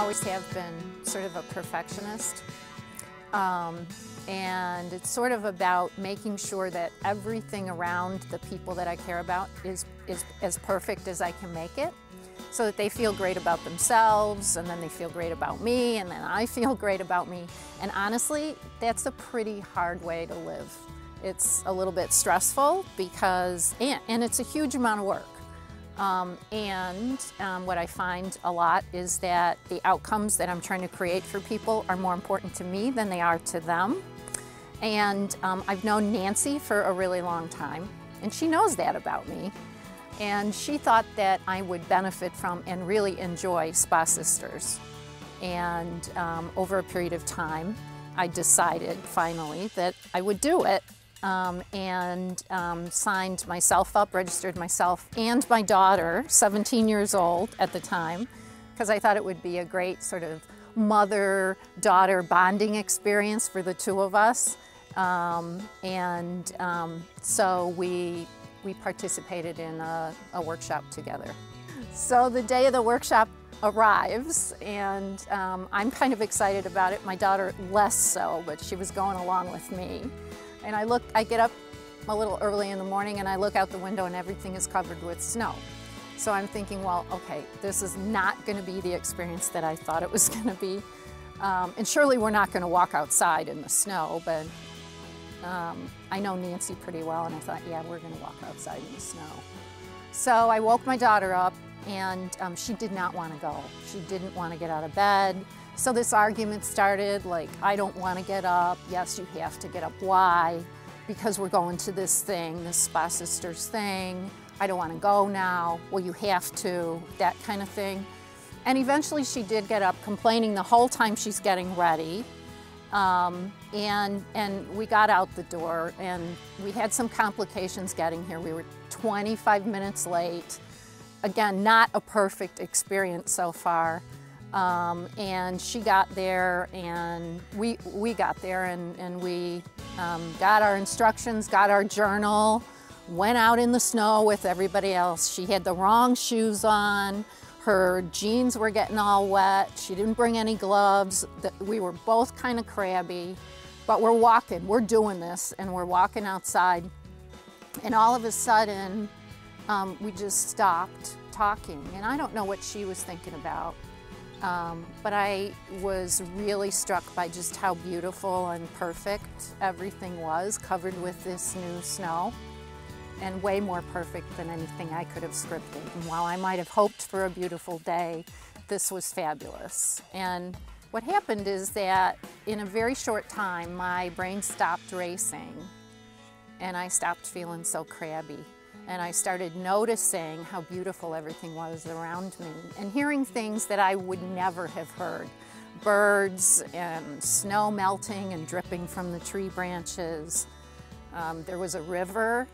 always have been sort of a perfectionist. And it's sort of about making sure that everything around the people that I care about is as perfect as I can make it, so that they feel great about themselves, and then they feel great about me, and then I feel great about me. And honestly, that's a pretty hard way to live. It's a little bit stressful because, and it's a huge amount of work. What I find a lot is that the outcomes that I'm trying to create for people are more important to me than they are to them. And I've known Nancy for a really long time, and she knows that about me. And she thought that I would benefit from and really enjoy Spa Sisters. And over a period of time, I decided finally that I would do it. Signed myself up, registered myself and my daughter, 17 years old at the time, because I thought it would be a great sort of mother-daughter bonding experience for the two of us. So we participated in a workshop together. So the day of the workshop arrives, and I'm kind of excited about it. My daughter less so, but she was going along with me. And I get up a little early in the morning and I look out the window and everything is covered with snow. So I'm thinking, well, okay, this is not going to be the experience that I thought it was going to be. And surely we're not going to walk outside in the snow, but I know Nancy pretty well, and I thought, yeah, we're going to walk outside in the snow. So I woke my daughter up, and she did not want to go. She didn't want to get out of bed. So this argument started, like, I don't want to get up. Yes, you have to get up. Why? Because we're going to this thing, this Spa Sisters thing. I don't want to go now. Well, you have to, that kind of thing. And eventually she did get up, complaining the whole time she's getting ready. And we got out the door, and we had some complications getting here. We were 25 minutes late. Again, not a perfect experience so far. And she got there, and we got there, and we got our instructions, got our journal, went out in the snow with everybody else. She had the wrong shoes on. Her jeans were getting all wet. She didn't bring any gloves. We were both kind of crabby, but we're walking, we're doing this, and we're walking outside. And all of a sudden, we just stopped talking. And I don't know what she was thinking about. But I was really struck by just how beautiful and perfect everything was, covered with this new snow, and way more perfect than anything I could have scripted. And while I might have hoped for a beautiful day, this was fabulous. And what happened is that in a very short time, my brain stopped racing, and I stopped feeling so crabby. And I started noticing how beautiful everything was around me, and hearing things that I would never have heard. Birds and snow melting and dripping from the tree branches. There was a river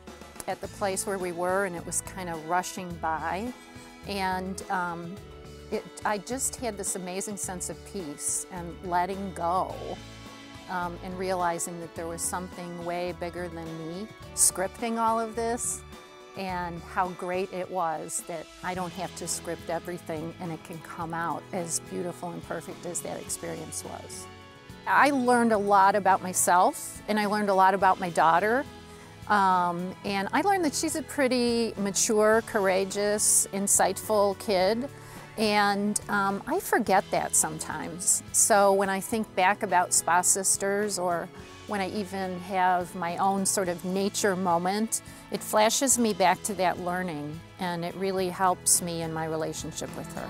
at the place where we were, and it was kind of rushing by. And I just had this amazing sense of peace and letting go. And realizing that there was something way bigger than me scripting all of this, and how great it was that I don't have to script everything, and it can come out as beautiful and perfect as that experience was. I learned a lot about myself, and I learned a lot about my daughter. And I learned that she's a pretty mature, courageous, insightful kid. And I forget that sometimes. So when I think back about Spa Sisters, or when I even have my own sort of nature moment, it flashes me back to that learning, and it really helps me in my relationship with her.